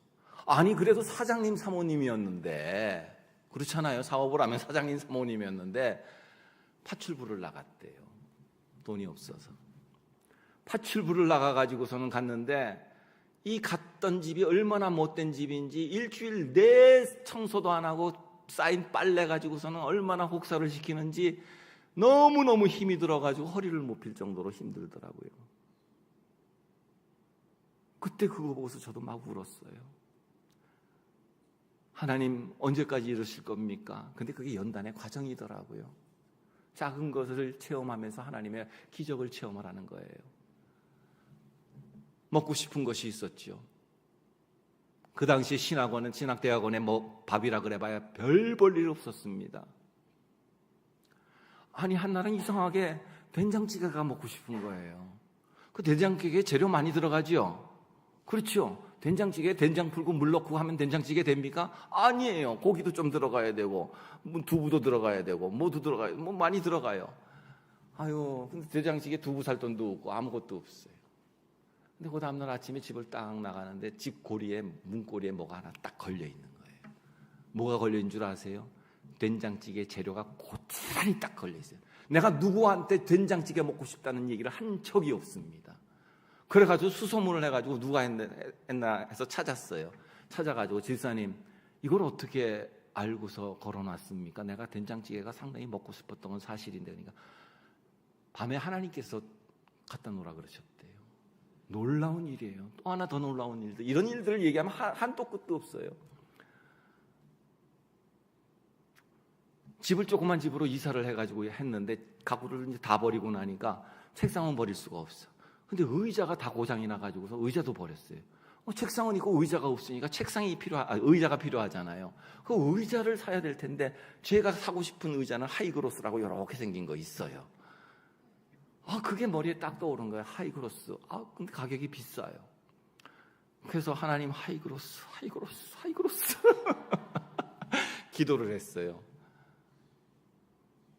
아니 그래도 사장님 사모님이었는데 그렇잖아요. 사업을 하면 사장님 사모님이었는데 파출부를 나갔대요. 돈이 없어서. 파출부를 나가가지고서는 갔는데 이 갔던 집이 얼마나 못된 집인지 일주일 내 청소도 안 하고 쌓인 빨래 가지고서는 얼마나 혹사를 시키는지 너무너무 힘이 들어가지고 허리를 못 필 정도로 힘들더라고요. 그때 그거 보고서 저도 막 울었어요. 하나님 언제까지 이러실 겁니까? 근데 그게 연단의 과정이더라고요. 작은 것을 체험하면서 하나님의 기적을 체험하라는 거예요. 먹고 싶은 것이 있었죠. 그 당시 신학대학원에 뭐 밥이라 그래봐야 별 볼 일 없었습니다. 아니 한날은 이상하게 된장찌개가 먹고 싶은 거예요. 그 된장찌개에 재료 많이 들어가죠. 그렇죠. 된장찌개에 된장 풀고 물 넣고 하면 된장찌개 됩니까? 아니에요. 고기도 좀 들어가야 되고 두부도 들어가야 되고 뭐도 들어가야 되고 뭐 많이 들어가요. 아유, 근데 된장찌개 두부 살 돈도 없고 아무것도 없어요. 근데 그 다음날 아침에 집을 딱 나가는데 집 고리에, 문고리에 뭐가 하나 딱 걸려 있는 거예요. 뭐가 걸려 있는 줄 아세요? 된장찌개 재료가 고스란히 딱 걸려 있어요. 내가 누구한테 된장찌개 먹고 싶다는 얘기를 한 적이 없습니다. 그래가지고 수소문을 해가지고 누가 했나 해서 찾았어요. 찾아가지고 집사님, 이걸 어떻게 알고서 걸어놨습니까? 내가 된장찌개가 상당히 먹고 싶었던 건 사실인데. 그러니까 밤에 하나님께서 갖다 놓으라 그러셨대요. 놀라운 일이에요. 또 하나 더 놀라운 일들, 이런 일들을 얘기하면 한도 끝도 없어요. 집을 조그만 집으로 이사를 해가지고 했는데 가구를 이제 다 버리고 나니까 책상은 버릴 수가 없어. 근데 의자가 다 고장이 나가지고서 의자도 버렸어요. 책상은 있고 의자가 없으니까 의자가 필요하잖아요. 그 의자를 사야 될 텐데 제가 사고 싶은 의자는 하이그로스라고 이렇게 생긴 거 있어요. 그게 머리에 딱 떠오른 거예요. 하이그로스. 근데 가격이 비싸요. 그래서 하나님, 하이그로스 기도를 했어요.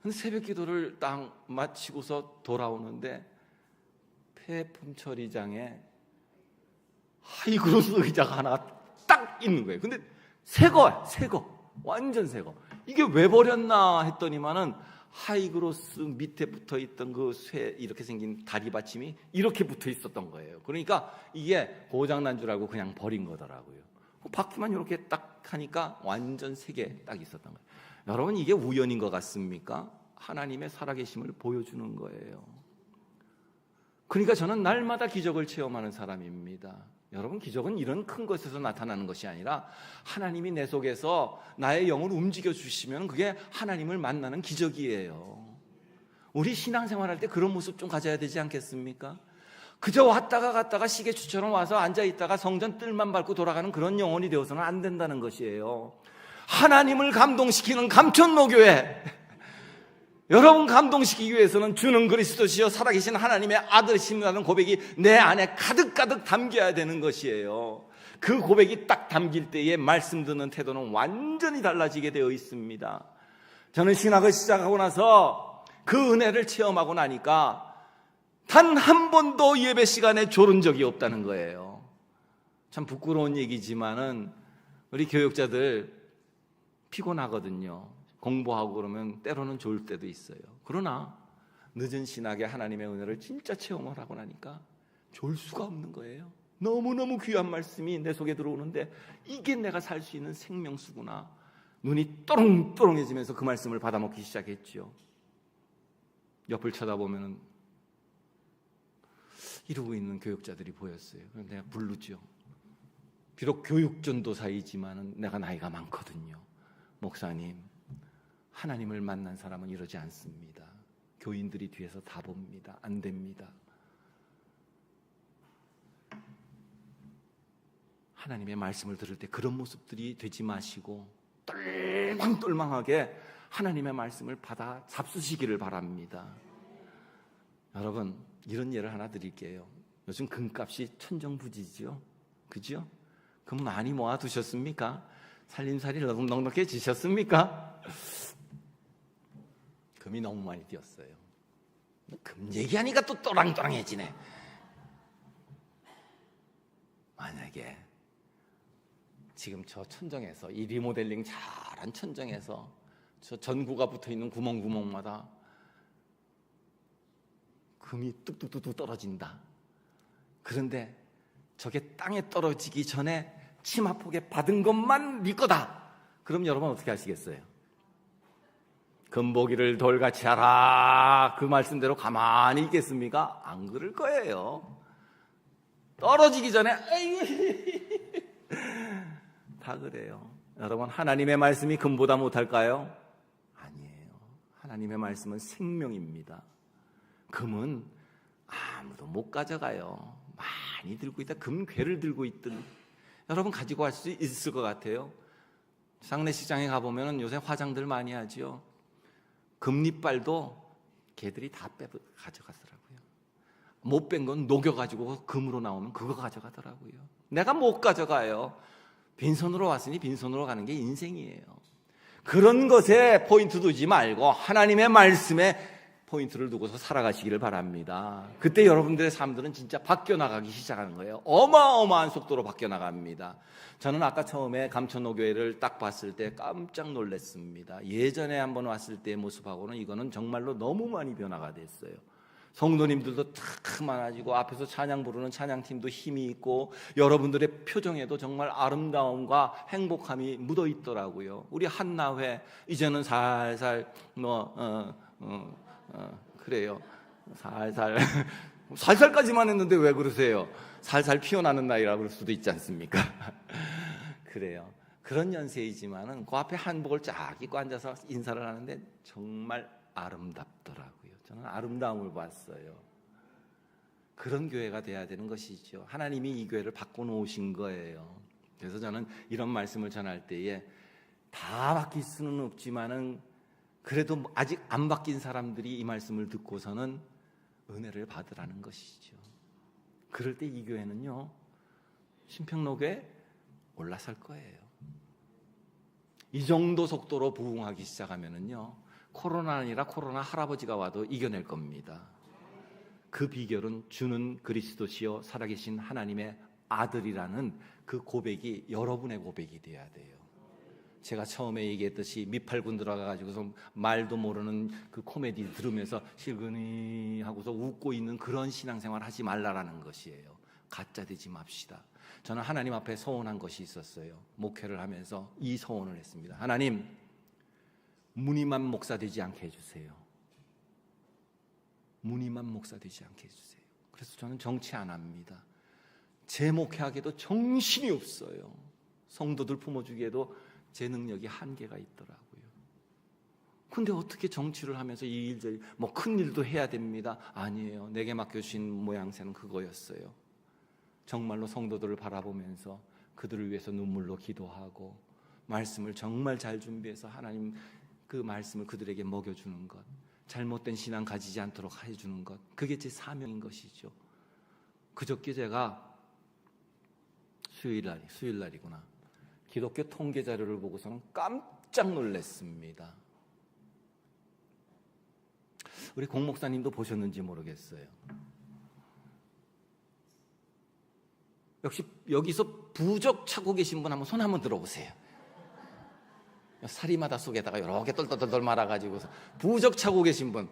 근데 새벽 기도를 딱 마치고서 돌아오는데 폐품 처리장에 하이그로스 의자가 하나 딱 있는 거예요. 근데 새 거, 완전 새 거. 이게 왜 버렸나 했더니만은 하이그로스 밑에 붙어 있던 그 쇠 이렇게 생긴 다리 받침이 이렇게 붙어 있었던 거예요. 그러니까 이게 고장 난 줄 알고 그냥 버린 거더라고요. 바퀴만 이렇게 딱 하니까 완전 새 개 딱 있었던 거예요. 여러분, 이게 우연인 것 같습니까? 하나님의 살아계심을 보여주는 거예요. 그러니까 저는 날마다 기적을 체험하는 사람입니다. 여러분, 기적은 이런 큰 것에서 나타나는 것이 아니라 하나님이 내 속에서 나의 영을 움직여 주시면 그게 하나님을 만나는 기적이에요. 우리 신앙생활할 때 그런 모습 좀 가져야 되지 않겠습니까? 그저 왔다가 갔다가 시계추처럼 와서 앉아있다가 성전 뜰만 밟고 돌아가는 그런 영혼이 되어서는 안 된다는 것이에요. 하나님을 감동시키는 감천모교회, 여러분 감동시키기 위해서는 주는 그리스도시요 살아계신 하나님의 아들이시라는 고백이 내 안에 가득가득 담겨야 되는 것이에요. 그 고백이 딱 담길 때에 말씀 듣는 태도는 완전히 달라지게 되어 있습니다. 저는 신학을 시작하고 나서 그 은혜를 체험하고 나니까 단 한 번도 예배 시간에 졸은 적이 없다는 거예요. 참 부끄러운 얘기지만은 우리 교육자들 피곤하거든요. 공부하고 그러면 때로는 좋을 때도 있어요. 그러나 늦은 신학에 하나님의 은혜를 진짜 체험을 하고 나니까 좋을 수가 없는 거예요. 너무너무 귀한 말씀이 내 속에 들어오는데 이게 내가 살 수 있는 생명수구나. 눈이 또롱또롱해지면서 그 말씀을 받아먹기 시작했죠. 옆을 쳐다보면 이러고 있는 교육자들이 보였어요. 그래서 내가 부르죠. 비록 교육전도사이지만 내가 나이가 많거든요. 목사님, 하나님을 만난 사람은 이러지 않습니다. 교인들이 뒤에서 다 봅니다. 안 됩니다. 하나님의 말씀을 들을 때 그런 모습들이 되지 마시고 똘망똘망하게 하나님의 말씀을 받아 잡수시기를 바랍니다. 여러분, 이런 예를 하나 드릴게요. 요즘 금값이 천정부지죠? 그죠? 금 많이 모아두셨습니까? 살림살이 넉넉해지셨습니까? 금이 너무 많이 뛰었어요. 금 얘기하니까 또 또랑또랑해지네. 만약에 지금 저 천정에서, 이 리모델링 잘한 천정에서 저 전구가 붙어있는 구멍구멍마다 금이 뚝뚝뚝뚝 떨어진다. 그런데 저게 땅에 떨어지기 전에 치마폭에 받은 것만 네 거다. 그럼 여러분 어떻게 하시겠어요? 금보기를 돌같이 하라. 그 말씀대로 가만히 있겠습니까? 안 그럴 거예요. 떨어지기 전에 다 그래요. 여러분, 하나님의 말씀이 금보다 못할까요? 아니에요. 하나님의 말씀은 생명입니다. 금은 아무도 못 가져가요. 많이 들고 있다. 금괴를 들고 있든 여러분 가지고 갈 수 있을 것 같아요. 장례식장에 가보면 요새 화장들 많이 하죠. 금리빨도 개들이 다 가져가더라고요. 못 뺀 건 녹여가지고 금으로 나오면 그거 가져가더라고요. 내가 못 가져가요. 빈손으로 왔으니 빈손으로 가는 게 인생이에요. 그런 것에 포인트 두지 말고 하나님의 말씀에 포인트를 두고서 살아가시기를 바랍니다. 그때 여러분들의 삶들은 진짜 바뀌어나가기 시작하는 거예요. 어마어마한 속도로 바뀌어나갑니다. 저는 아까 처음에 감천노교회를 딱 봤을 때 깜짝 놀랐습니다. 예전에 한번 왔을 때의 모습하고는 이거는 정말로 너무 많이 변화가 됐어요. 성도님들도 탁 많아지고 앞에서 찬양 부르는 찬양팀도 힘이 있고 여러분들의 표정에도 정말 아름다움과 행복함이 묻어 있더라고요. 우리 한나회 이제는 살살 그래요. 살살 살살까지만 했는데 왜 그러세요? 살살 피어나는 나이라 그럴 수도 있지 않습니까? 그래요. 그런 연세이지만은 그 앞에 한복을 쫙 입고 앉아서 인사를 하는데 정말 아름답더라고요. 저는 아름다움을 봤어요. 그런 교회가 돼야 되는 것이죠. 하나님이 이 교회를 바꿔놓으신 거예요. 그래서 저는 이런 말씀을 전할 때에 다 바뀔 수는 없지만은 그래도 아직 안 바뀐 사람들이 이 말씀을 듣고서는 은혜를 받으라는 것이죠. 그럴 때 이 교회는요, 신평로교에 올라설 거예요. 이 정도 속도로 부흥하기 시작하면은요, 코로나 아니라 코로나 할아버지가 와도 이겨낼 겁니다. 그 비결은 주는 그리스도시요 살아계신 하나님의 아들이라는 그 고백이 여러분의 고백이 돼야 돼요. 제가 처음에 얘기했듯이 미팔군 들어가가지고서 말도 모르는 그 코미디 들으면서 실근이 하고서 웃고 있는 그런 신앙생활 하지 말라라는 것이에요. 가짜 되지 맙시다. 저는 하나님 앞에 서원한 것이 있었어요. 목회를 하면서 이 서원을 했습니다. 하나님, 무늬만 목사 되지 않게 해주세요. 무늬만 목사 되지 않게 해주세요. 그래서 저는 정치 안 합니다. 제 목회하기에도 정신이 없어요. 성도들 품어주기에도 제 능력이 한계가 있더라고요. 근데 어떻게 정치를 하면서 이 일저일 뭐 큰 일도 해야 됩니다. 아니에요. 내게 맡겨주신 모양새는 그거였어요. 정말로 성도들을 바라보면서 그들을 위해서 눈물로 기도하고 말씀을 정말 잘 준비해서 하나님 그 말씀을 그들에게 먹여주는 것, 잘못된 신앙 가지지 않도록 해주는 것, 그게 제 사명인 것이죠. 그저께 제가 수요일날이구나, 기독교 통계 자료를 보고서는 깜짝 놀랐습니다. 우리 공 목사님도 보셨는지 모르겠어요. 역시 여기서 부적 차고 계신 분 한번 손 한번 들어보세요. 사리마다 속에다가 이렇게 똘똘똘 말아가지고서 부적 차고 계신 분.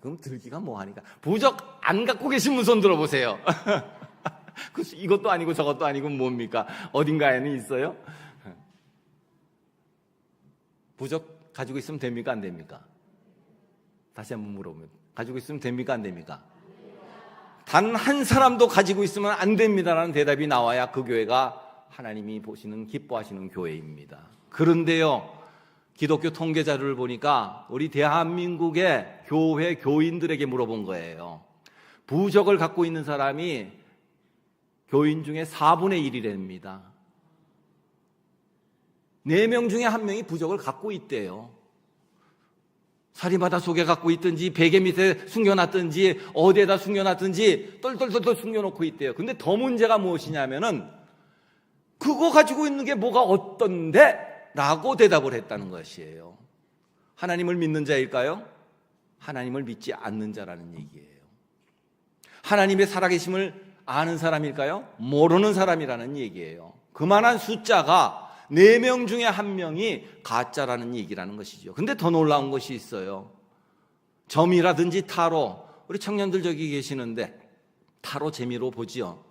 그럼 들기가 뭐하니까 부적 안 갖고 계신 분 손 들어보세요. 이것도 아니고 저것도 아니고 뭡니까? 어딘가에는 있어요? 부적 가지고 있으면 됩니까? 안 됩니까? 다시 한번 물어보면 가지고 있으면 됩니까? 안 됩니까? 단 한 사람도 가지고 있으면 안 됩니다라는 대답이 나와야 그 교회가 하나님이 보시는 기뻐하시는 교회입니다. 그런데요, 기독교 통계 자료를 보니까 우리 대한민국의 교회 교인들에게 물어본 거예요. 부적을 갖고 있는 사람이 교인 중에 4분의 1이랍니다. 4명 중에 1명이 부적을 갖고 있대요. 사리바다 속에 갖고 있든지 베개 밑에 숨겨놨든지 어디에다 숨겨놨든지 똘똘똘똘 숨겨놓고 있대요. 근데 더 문제가 무엇이냐면은 그거 가지고 있는 게 뭐가 어떤데? 라고 대답을 했다는 것이에요. 하나님을 믿는 자일까요? 하나님을 믿지 않는 자라는 얘기예요. 하나님의 살아계심을 아는 사람일까요? 모르는 사람이라는 얘기예요. 그만한 숫자가 4명 중에 1명이 가짜라는 얘기라는 것이죠. 근데 더 놀라운 것이 있어요. 점이라든지 타로, 우리 청년들 저기 계시는데 타로 재미로 보지요.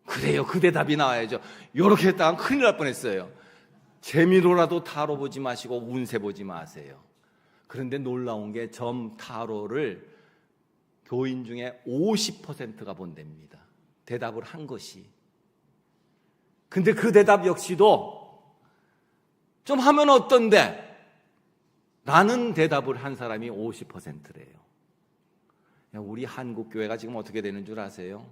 그래요. 그 대답이 나와야죠. 요렇게 했다가 큰일 날 뻔했어요. 재미로라도 타로 보지 마시고 운세 보지 마세요. 그런데 놀라운 게 점 타로를 교인 중에 50%가 본답니다. 대답을 한 것이. 근데 그 대답 역시도 좀 하면 어떤데? 라는 대답을 한 사람이 50%래요. 우리 한국교회가 지금 어떻게 되는 줄 아세요?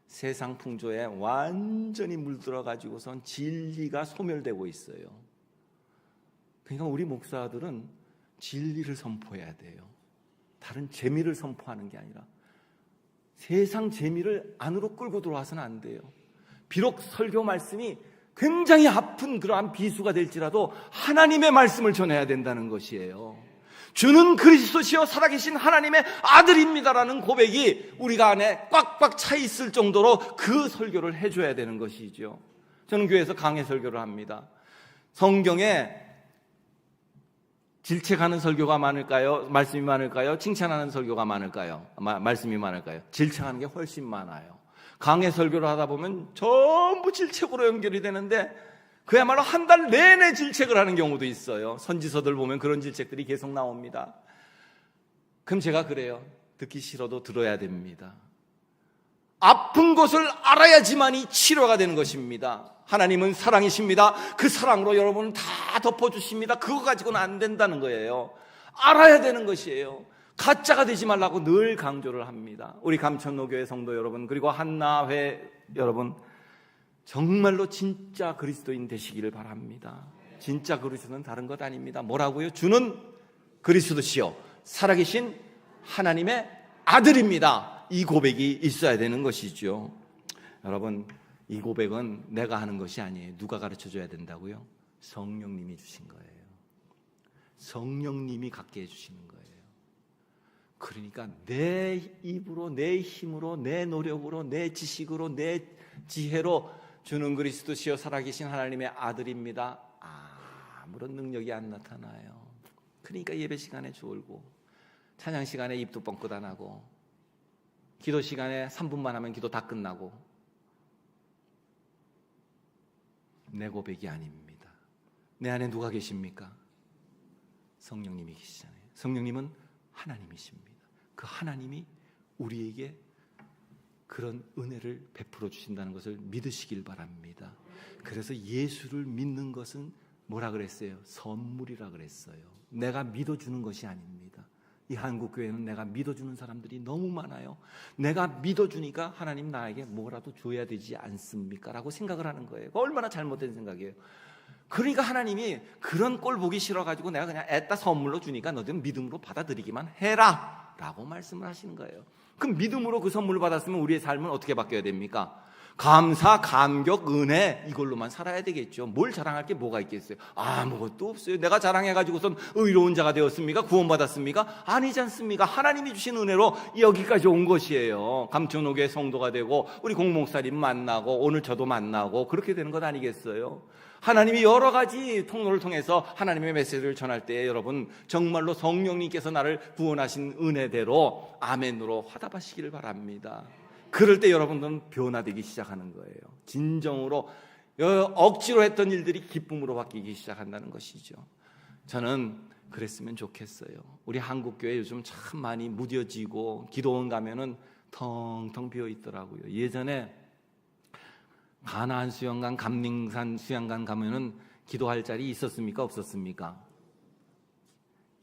세상 풍조에 완전히 물들어가지고선 진리가 소멸되고 있어요. 그러니까 우리 목사들은 진리를 선포해야 돼요. 다른 재미를 선포하는 게 아니라 세상 재미를 안으로 끌고 들어와서는 안 돼요. 비록 설교 말씀이 굉장히 아픈 그러한 비수가 될지라도 하나님의 말씀을 전해야 된다는 것이에요. 주는 그리스도시요 살아계신 하나님의 아들입니다라는 고백이 우리가 안에 꽉꽉 차 있을 정도로 그 설교를 해줘야 되는 것이죠. 저는 교회에서 강해 설교를 합니다. 성경에 질책하는 설교가 많을까요? 말씀이 많을까요? 칭찬하는 설교가 많을까요? 말씀이 많을까요? 질책하는 게 훨씬 많아요. 강해 설교를 하다 보면 전부 질책으로 연결이 되는데 그야말로 한 달 내내 질책을 하는 경우도 있어요. 선지서들 보면 그런 질책들이 계속 나옵니다. 그럼 제가 그래요. 듣기 싫어도 들어야 됩니다. 아픈 것을 알아야지만이 치료가 되는 것입니다. 하나님은 사랑이십니다. 그 사랑으로 여러분을 다 덮어주십니다. 그거 가지고는 안 된다는 거예요. 알아야 되는 것이에요. 가짜가 되지 말라고 늘 강조를 합니다. 우리 감천노교회 성도 여러분, 그리고 한나회 여러분, 정말로 진짜 그리스도인 되시기를 바랍니다. 진짜 그리스도는 다른 것 아닙니다. 뭐라고요? 주는 그리스도시요 살아계신 하나님의 아들입니다. 이 고백이 있어야 되는 것이죠. 여러분, 이 고백은 내가 하는 것이 아니에요. 누가 가르쳐줘야 된다고요? 성령님이 주신 거예요. 성령님이 갖게 해주시는 거예요. 그러니까 내 입으로, 내 힘으로, 내 노력으로, 내 지식으로, 내 지혜로 주는 그리스도시요 살아계신 하나님의 아들입니다. 아무런 능력이 안 나타나요. 그러니까 예배 시간에 졸고, 찬양 시간에 입도 뻥끗 안 하고, 기도 시간에 3분만 하면 기도 다 끝나고. 내 고백이 아닙니다. 내 안에 누가 계십니까? 성령님이 계시잖아요. 성령님은 하나님이십니다. 그 하나님이 우리에게 그런 은혜를 베풀어 주신다는 것을 믿으시길 바랍니다. 그래서 예수를 믿는 것은 뭐라 그랬어요? 선물이라 그랬어요. 내가 믿어주는 것이 아닙니다. 이 한국교회는 내가 믿어주는 사람들이 너무 많아요. 내가 믿어주니까 하나님 나에게 뭐라도 줘야 되지 않습니까? 라고 생각을 하는 거예요. 얼마나 잘못된 생각이에요. 그러니까 하나님이 그런 꼴 보기 싫어가지고 내가 그냥 애따 선물로 주니까 너희들은 믿음으로 받아들이기만 해라 라고 말씀을 하시는 거예요. 그럼 믿음으로 그 선물을 받았으면 우리의 삶은 어떻게 바뀌어야 됩니까? 감사, 감격, 은혜 이걸로만 살아야 되겠죠. 뭘 자랑할 게 뭐가 있겠어요? 아무것도 없어요. 내가 자랑해가지고선 의로운 자가 되었습니까? 구원받았습니까? 아니지 않습니까? 하나님이 주신 은혜로 여기까지 온 것이에요. 감천옥의 성도가 되고 우리 공목사님 만나고 오늘 저도 만나고 그렇게 되는 것 아니겠어요? 하나님이 여러 가지 통로를 통해서 하나님의 메시지를 전할 때 여러분 정말로 성령님께서 나를 구원하신 은혜대로 아멘으로 화답하시기를 바랍니다. 그럴 때 여러분들은 변화되기 시작하는 거예요. 진정으로 억지로 했던 일들이 기쁨으로 바뀌기 시작한다는 것이죠. 저는 그랬으면 좋겠어요. 우리 한국교회 요즘 참 많이 무뎌지고 기도원 가면은 텅텅 비어 있더라고요. 예전에 가나안 수영관, 감寧산 수영관 가면은 기도할 자리 있었습니까? 없었습니까?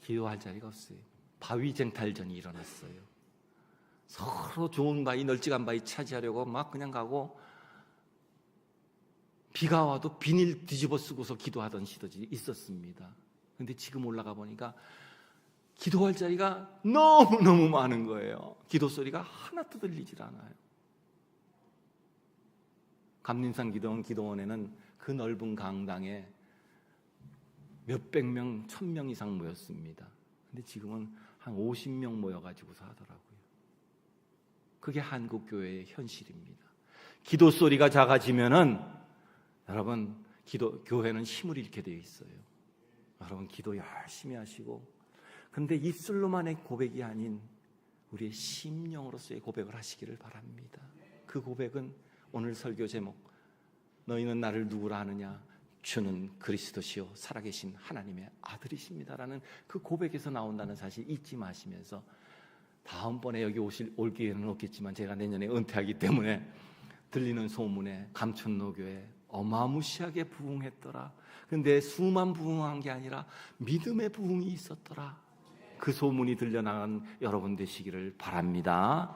기도할 자리가 없어요. 바위 쟁탈전이 일어났어요. 서로 좋은 바위, 널찍한 바위 차지하려고 막 그냥 가고 비가 와도 비닐 뒤집어 쓰고서 기도하던 시절이 있었습니다. 그런데 지금 올라가 보니까 기도할 자리가 너무너무 많은 거예요. 기도 소리가 하나도 들리질 않아요. 감寧산 기도원에는 그 넓은 강당에 몇백 명, 1000명 이상 모였습니다. 근데 지금은 한 50명 모여가지고서 하더라고요. 그게 한국교회의 현실입니다. 기도 소리가 작아지면은 여러분 교회는 힘을 잃게 되어 있어요. 여러분 기도 열심히 하시고 근데 입술로만의 고백이 아닌 우리의 심령으로서의 고백을 하시기를 바랍니다. 그 고백은 오늘 설교 제목 너희는 나를 누구라 하느냐 주는 그리스도시요 살아계신 하나님의 아들이십니다라는 그 고백에서 나온다는 사실 잊지 마시면서 다음번에 여기 올 기회는 없겠지만 제가 내년에 은퇴하기 때문에 들리는 소문에 감천노교에 어마무시하게 부흥했더라. 근데 수만 부흥한 게 아니라 믿음의 부흥이 있었더라. 그 소문이 들려나간 여러분 되시기를 바랍니다.